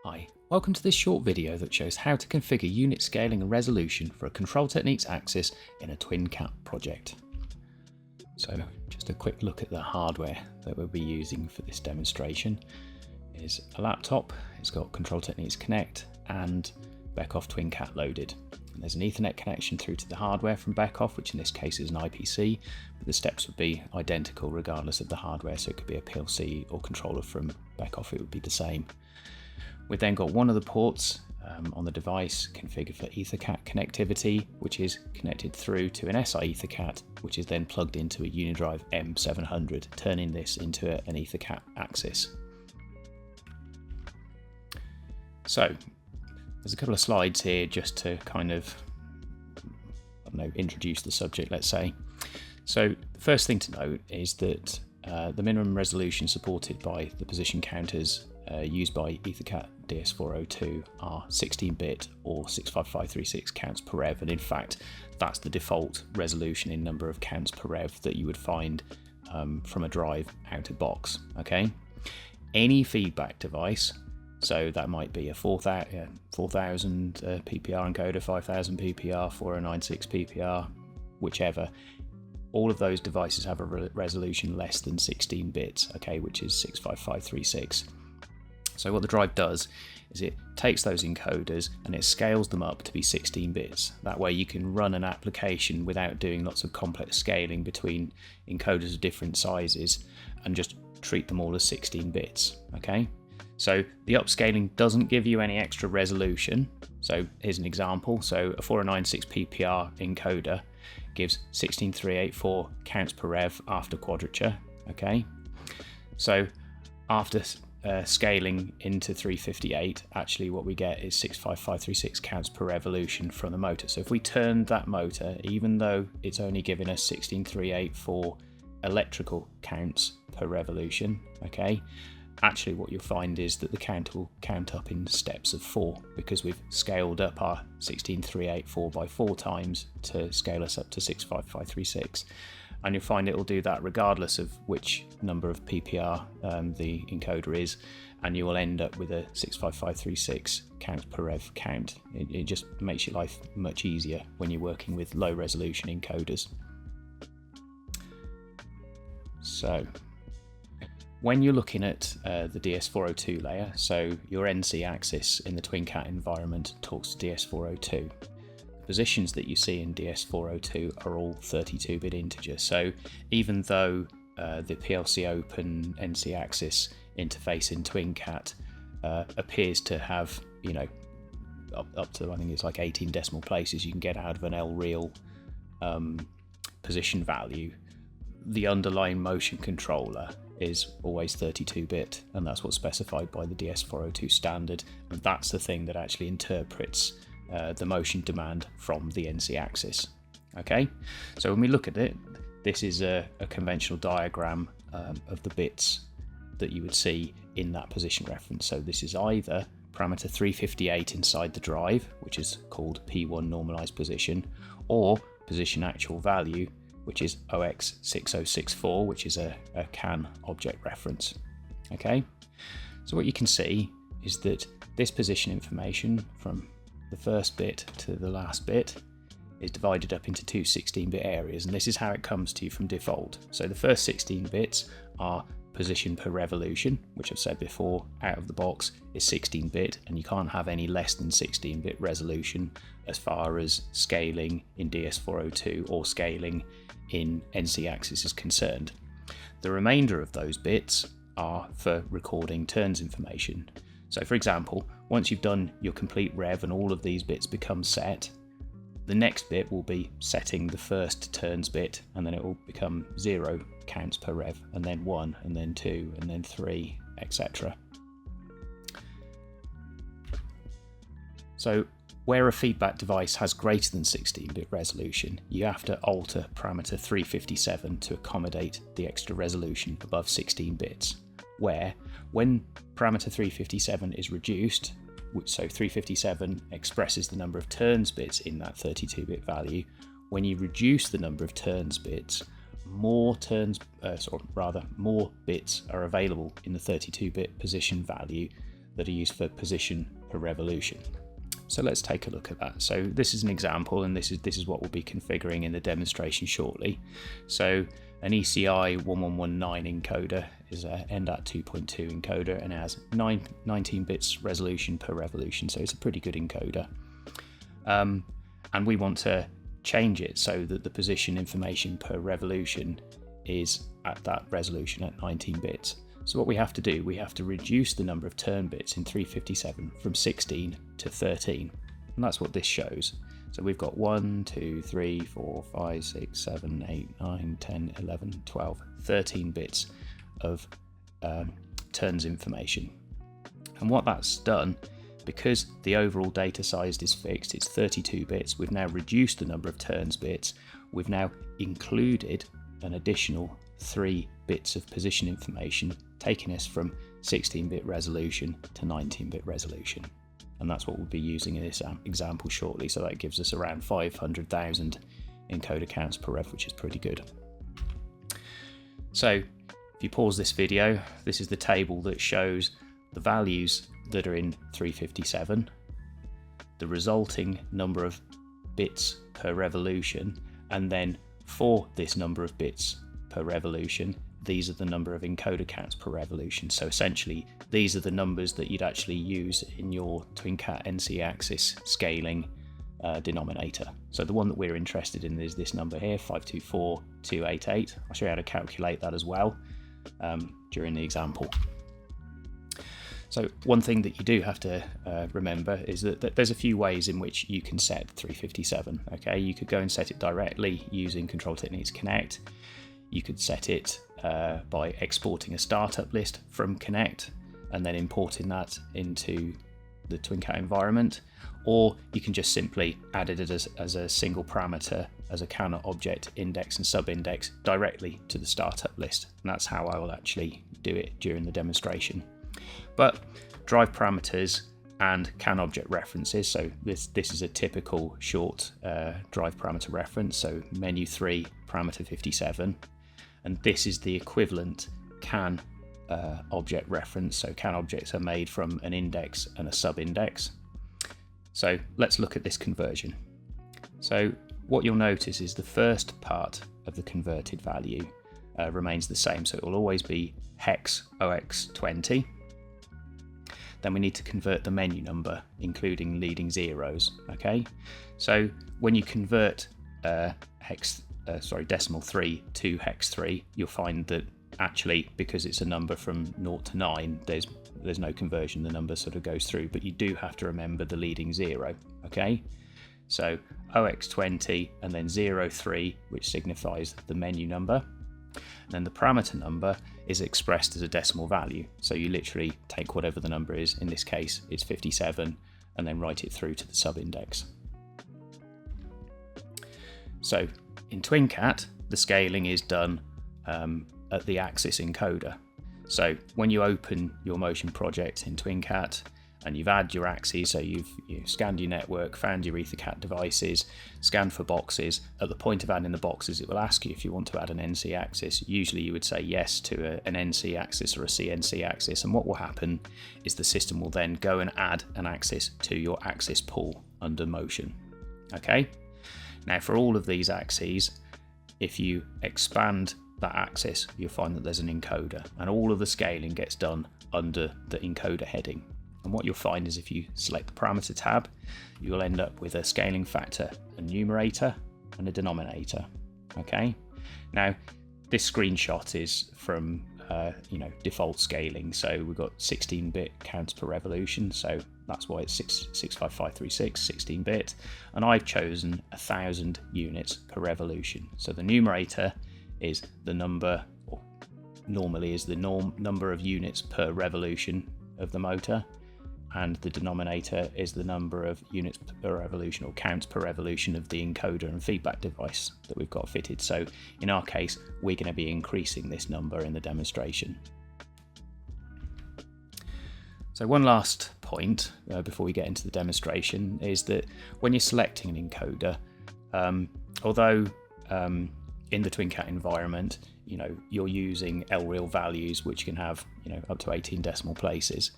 Hi, welcome to this short video that shows how to configure unit scaling and resolution for a Control Techniques axis in a TwinCAT project. So just a quick look at the hardware that we'll be using for this demonstration. Is a laptop, it's got Control Techniques Connect and Beckhoff TwinCAT loaded. And there's an Ethernet connection through to the hardware from Beckhoff, which in this case is an IPC, but the steps would be identical regardless of the hardware, so it could be a PLC or controller from Beckhoff, it would be the same. We've then got one of the ports on the device configured for EtherCAT connectivity, which is connected through to an SI EtherCAT, which is then plugged into a Unidrive M700, turning this into an EtherCAT axis. So there's a couple of slides here just to kind of, introduce the subject, let's say. So the first thing to note is that the minimum resolution supported by the position counters used by EtherCAT DS402 are 16-bit or 65536 counts per rev, and in fact that's the default resolution in number of counts per rev that you would find from a drive out of box. Okay, any feedback device, so that might be a 4000 PPR encoder, 5000 PPR, 4096 PPR, whichever, all of those devices have a resolution less than 16 bits, okay, which is 65536. So what the drive does is it takes those encoders and it scales them up to be 16 bits. That way you can run an application without doing lots of complex scaling between encoders of different sizes and just treat them all as 16 bits, okay? So the upscaling doesn't give you any extra resolution. So here's an example. So a 4096 PPR encoder gives 16384 counts per rev after quadrature, okay? So after scaling into 358, actually what we get is 65536 counts per revolution from the motor. So if we turned that motor, even though it's only giving us 16384 electrical counts per revolution, okay, actually what you'll find is that the count will count up in steps of 4, because we've scaled up our 16384 by 4 times to scale us up to 65536. And you'll find it will do that regardless of which number of PPR the encoder is, and you will end up with a 65536 count per rev count. It just makes your life much easier when you're working with low resolution encoders. So when you're looking at the DS402 layer, so your NC axis in the TwinCAT environment talks to DS402. Positions that you see in DS402 are all 32-bit integers. So even though the PLC Open NC axis interface in TwinCAT appears to have, up to, I think it's like 18 decimal places you can get out of an LReal position value, the underlying motion controller is always 32-bit, and that's what's specified by the DS402 standard, and that's the thing that actually interprets the motion demand from the NC axis. Okay, so when we look at it, this is a conventional diagram of the bits that you would see in that position reference. So this is either parameter 358 inside the drive, which is called P1 normalized position, or position actual value, which is OX6064, which is a CAN object reference. Okay, so what you can see is that this position information from the first bit to the last bit is divided up into two 16-bit areas, and this is how it comes to you from default. So the first 16 bits are position per revolution, which I've said before, out of the box is 16-bit, and you can't have any less than 16-bit resolution as far as scaling in DS402 or scaling in NC axis is concerned. The remainder of those bits are for recording turns information. So for example, once you've done your complete rev and all of these bits become set, the next bit will be setting the first turns bit, and then it will become 0 counts per rev, and then 1, and then 2, and then 3, etc. So where a feedback device has greater than 16-bit resolution, you have to alter parameter 357 to accommodate the extra resolution above 16 bits, where when parameter 357 is reduced, so 357 expresses the number of turns bits in that 32-bit value, when you reduce the number of turns bits, more bits are available in the 32-bit position value that are used for position per revolution. So let's take a look at that. So this is an example, and this is what we'll be configuring in the demonstration shortly. So an ECI 1119 encoder is a NDAT 2.2 encoder, and it has 19 bits resolution per revolution, so it's a pretty good encoder. And we want to change it so that the position information per revolution is at that resolution at 19 bits. So what we have to do, we have to reduce the number of turn bits in 357 from 16 to 13. And that's what this shows. So we've got 1, 2, 3, 4, 5, 6, 7, 8, 9, 10, 11, 12, 13 bits of turns information. And what that's done, because the overall data size is fixed, it's 32 bits, we've now reduced the number of turns bits, we've now included an additional 3 bits of position information, taking us from 16-bit resolution to 19-bit resolution. And that's what we'll be using in this example shortly, so that gives us around 500,000 encoder counts per rev, which is pretty good. So if you pause this video, this is the table that shows the values that are in 357, the resulting number of bits per revolution, and then for this number of bits per revolution, these are the number of encoder counts per revolution. So essentially, these are the numbers that you'd actually use in your TwinCAT NC axis scaling denominator. So the one that we're interested in is this number here, 524288. I'll show you how to calculate that as well during the example. So one thing that you do have to remember is that there's a few ways in which you can set 357. Okay, you could go and set it directly using Control Techniques Connect. You could set it by exporting a startup list from Connect and then importing that into the TwinCAT environment, or you can just simply add it as a single parameter as a counter object index and subindex directly to the startup list. And that's how I will actually do it during the demonstration. But drive parameters and can object references, so this is a typical short drive parameter reference, so menu 3 parameter 57, and this is the equivalent can object reference. So can objects are made from an index and a subindex. So let's look at this conversion. So what you'll notice is the first part of the converted value remains the same, so it will always be hex OX20. Then we need to convert the menu number, including leading zeros. Okay, so when you convert decimal 3 to hex 3, you'll find that actually, because it's a number from 0 to 9, there's no conversion. The number sort of goes through, but you do have to remember the leading 0. Okay, so OX20 and then 03, which signifies the menu number. And then the parameter number is expressed as a decimal value. So you literally take whatever the number is, in this case it's 57, and then write it through to the subindex. So in TwinCAT, the scaling is done at the axis encoder. So when you open your motion project in TwinCAT and you've added your axes, so you've scanned your network, found your EtherCAT devices, scanned for boxes, at the point of adding the boxes it will ask you if you want to add an NC axis. Usually you would say yes to an NC axis or a CNC axis, and what will happen is the system will then go and add an axis to your axis pool under motion. Okay, now for all of these axes, if you expand that axis, you'll find that there's an encoder, and all of the scaling gets done under the encoder heading. And what you'll find is if you select the parameter tab, you'll end up with a scaling factor, a numerator and a denominator. Okay, now this screenshot is from default scaling, so we've got 16-bit counts per revolution, so that's why it's 65536, 16-bit, and I've chosen 1,000 units per revolution. So the numerator is the number, or normally is the number of units per revolution of the motor, and the denominator is the number of units per revolution, or counts per revolution, of the encoder and feedback device that we've got fitted. So in our case, we're going to be increasing this number in the demonstration. So one last point before we get into the demonstration is that when you're selecting an encoder, although in the TwinCAT environment, you're using LReal values, which can have up to 18 decimal places.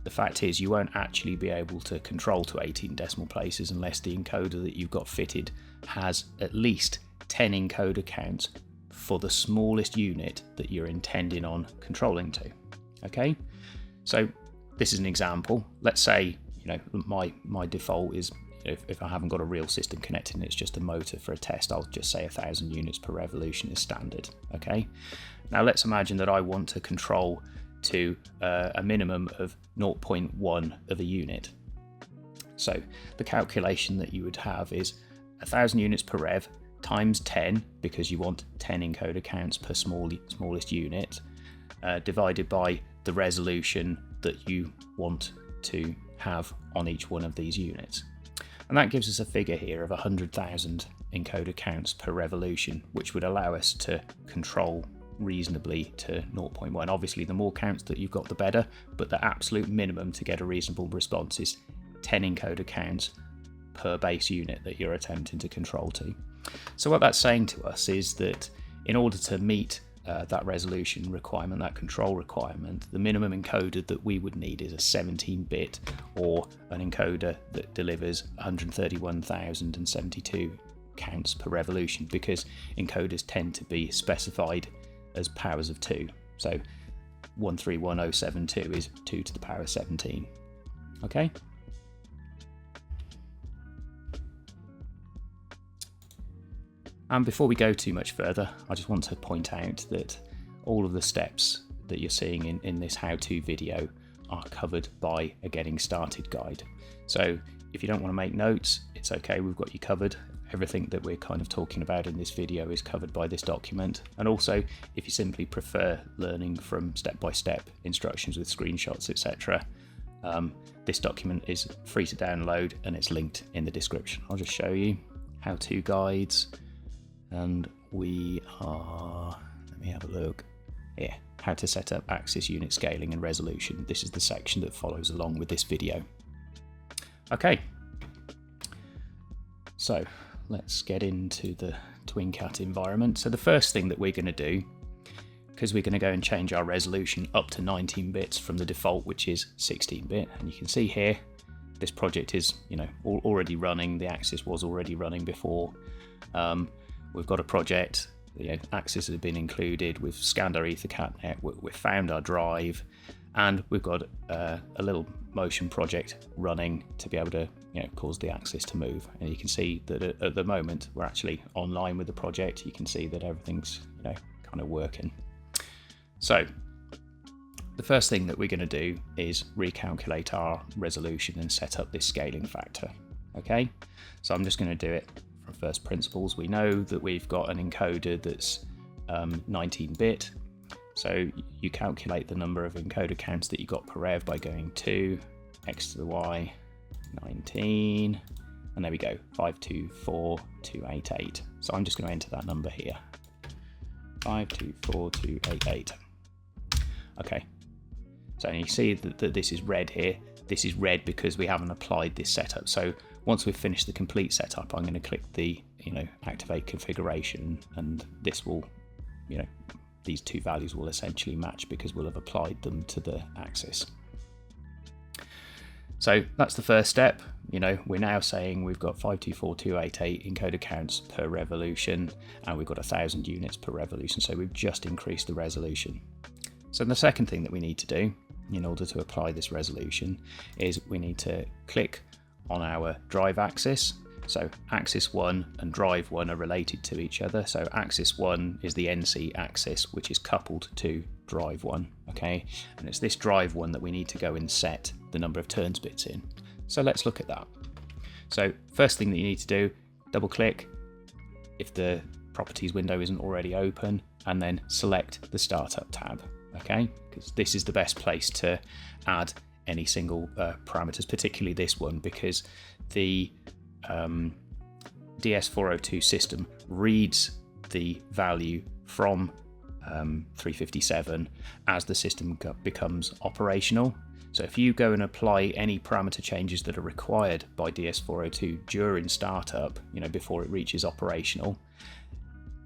the fact is you won't actually be able to control to 18 decimal places unless the encoder that you've got fitted has at least 10 encoder counts for the smallest unit that you're intending on controlling to. Okay, so this is an example. Let's say, you know, my default is, if I haven't got a real system connected and it's just a motor for a test, I'll just say 1,000 units per revolution is standard. Okay, now let's imagine that I want to control to a minimum of 0.1 of a unit. So the calculation that you would have is 1,000 units per rev times 10, because you want 10 encoder counts per smallest unit, divided by the resolution that you want to have on each one of these units. And that gives us a figure here of 100,000 encoder counts per revolution, which would allow us to control reasonably to 0.1. Obviously, the more counts that you've got, the better, but the absolute minimum to get a reasonable response is 10 encoder counts per base unit that you're attempting to control to. So what that's saying to us is that in order to meet that resolution requirement, that control requirement, the minimum encoder that we would need is a 17-bit or an encoder that delivers 131,072 counts per revolution, because encoders tend to be specified as powers of 2. So 131072 is 2 to the power of 17. Okay? And before we go too much further, I just want to point out that all of the steps that you're seeing in this how-to video are covered by a getting started guide. So if you don't want to make notes, it's okay, we've got you covered. Everything that we're kind of talking about in this video is covered by this document. And also, if you simply prefer learning from step-by-step instructions with screenshots, etc., this document is free to download and it's linked in the description. I'll just show you how-to guides. And we are, let me have a look here, how to set up axis unit scaling and resolution. This is the section that follows along with this video. Okay, so let's get into the TwinCAT environment. So the first thing that we're going to do, because we're going to go and change our resolution up to 19 bits from the default, which is 16-bit, and you can see here this project is, you know, already running. The axis was already running before. We've got a project, axes have been included, we've scanned our EtherCAT net, we've found our drive, and we've got a little motion project running to be able to cause the axis to move. And you can see that at the moment we're actually online with the project. You can see that everything's kind of working. So the first thing that we're going to do is recalculate our resolution and set up this scaling factor. Okay, so I'm just going to do it from first principles. We know that we've got an encoder that's 19-bit, so you calculate the number of encoder counts that you got per rev by going 2 x to the y 19, and there we go, 524288. So I'm just going to enter that number here, 524288. Okay, so you see that this is red here. This is red because we haven't applied this setup. So once we've finished the complete setup, I'm going to click the activate configuration, and this will, these two values will essentially match because we'll have applied them to the axis. So that's the first step. We're now saying we've got 524288 encoder counts per revolution, and we've got 1,000 units per revolution. So we've just increased the resolution. So the second thing that we need to do in order to apply this resolution is we need to click on our drive axis. So axis 1 and drive 1 are related to each other. So axis 1 is the NC axis, which is coupled to drive 1. Okay, and it's this drive 1 that we need to go and set the number of turns bits in. So let's look at that. So first thing that you need to do, double click if the properties window isn't already open, and then select the startup tab. Okay, because this is the best place to add any single parameters, particularly this one, because the DS402 system reads the value from 357 as the system becomes operational. So if you go and apply any parameter changes that are required by DS402 during startup, before it reaches operational,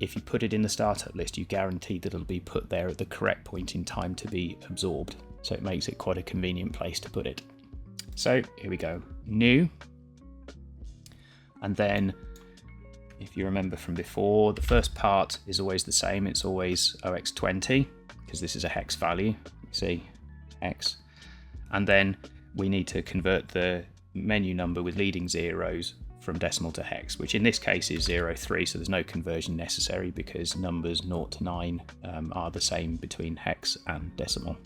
if you put it in the startup list, you guarantee that it'll be put there at the correct point in time to be absorbed. so it makes it quite a convenient place to put it. So here we go, new, and then if you remember from before, the first part is always the same. It's always OX20 because this is a hex value. You see, hex. And then we need to convert the menu number with leading zeros from decimal to hex, which in this case is 03, so there's no conversion necessary because numbers 0 to 9 are the same between hex and decimal.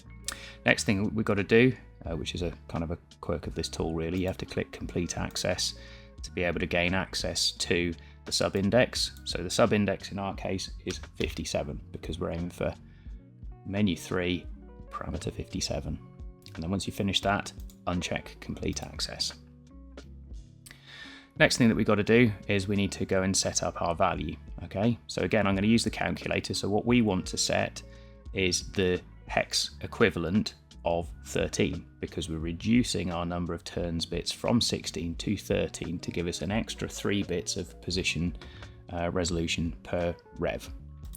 Next thing we've got to do, which is a kind of a quirk of this tool really, you have to click complete access to be able to gain access to the sub-index. So the sub-index in our case is 57 because we're aiming for menu 3, parameter 57. And then once you finish that, uncheck complete access. Next thing that we've got to do is we need to go and set up our value. Okay, so again, I'm going to use the calculator. So what we want to set is the hex equivalent of 13 because we're reducing our number of turns bits from 16 to 13 to give us an extra 3 bits of position resolution per rev.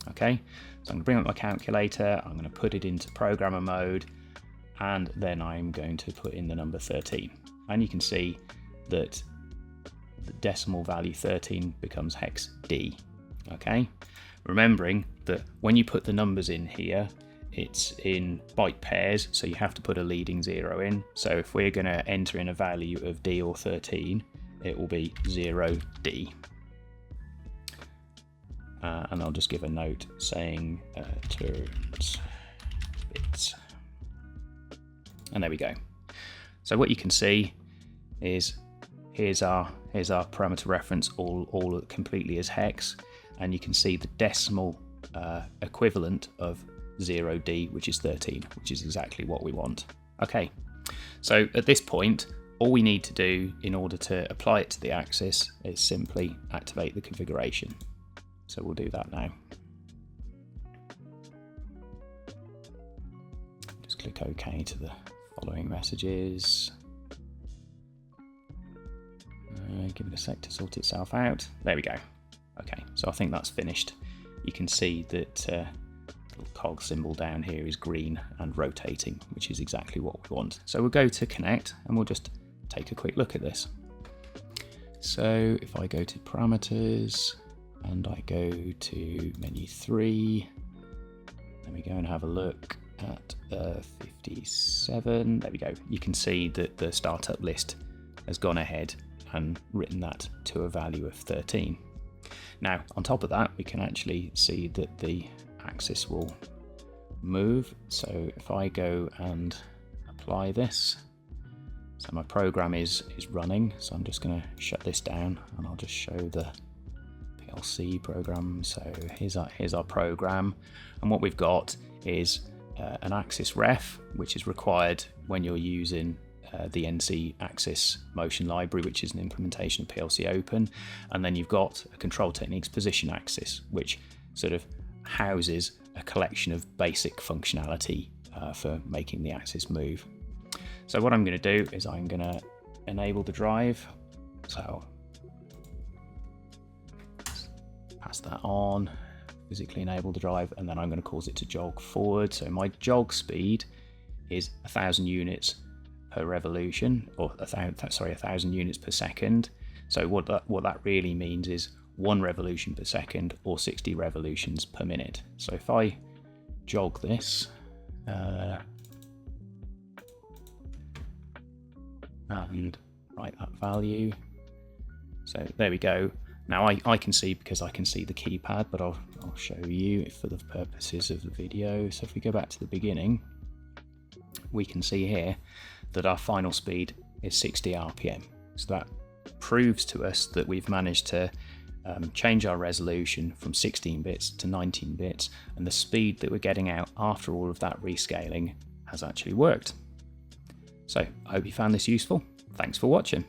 Okay, so I'm going to bring up my calculator, I'm going to put it into programmer mode, and then I'm going to put in the number 13, and you can see that the decimal value 13 becomes hex D. Okay, remembering that when you put the numbers in here, it's in byte pairs, so you have to put a leading 0 in. So if we're going to enter in a value of D or 13, it will be 0D. And I'll just give a note saying turns bits. And there we go. So what you can see is here's our parameter reference all completely as hex, and you can see the decimal equivalent of 0D, which is 13, which is exactly what we want. Okay, so at this point, all we need to do in order to apply it to the axis is simply activate the configuration. So we'll do that now. Just click OK to the following messages. Give it a sec to sort itself out. There we go. Okay, so I think that's finished. You can see that the little cog symbol down here is green and rotating, which is exactly what we want. So we'll go to connect and we'll just take a quick look at this. So if I go to parameters and I go to menu 3, then we go and have a look at 57. There we go. You can see that the startup list has gone ahead and written that to a value of 13. Now, on top of that, we can actually see that the axis will move. So if I go and apply this, so my program is running. So I'm just going to shut this down and I'll just show the PLC program. So here's our program, and what we've got is an axis ref, which is required when you're using the NC Axis Motion Library, which is an implementation of PLC Open, and then you've got a Control Techniques Position Axis, which sort of houses a collection of basic functionality for making the axis move. So what I'm going to do is I'm going to enable the drive, so pass that on, physically enable the drive, and then I'm going to cause it to jog forward. So my jog speed is 1,000 units per revolution, or 1,000 units per second. So what that really means is 1 revolution per second or 60 revolutions per minute. So if I jog this and write that value, so there we go. Now I can see, because I can see the keypad, but I'll show you for the purposes of the video. So if we go back to the beginning, we can see here that our final speed is 60 RPM. So that proves to us that we've managed to change our resolution from 16 bits to 19 bits, and the speed that we're getting out after all of that rescaling has actually worked. So I hope you found this useful. Thanks for watching.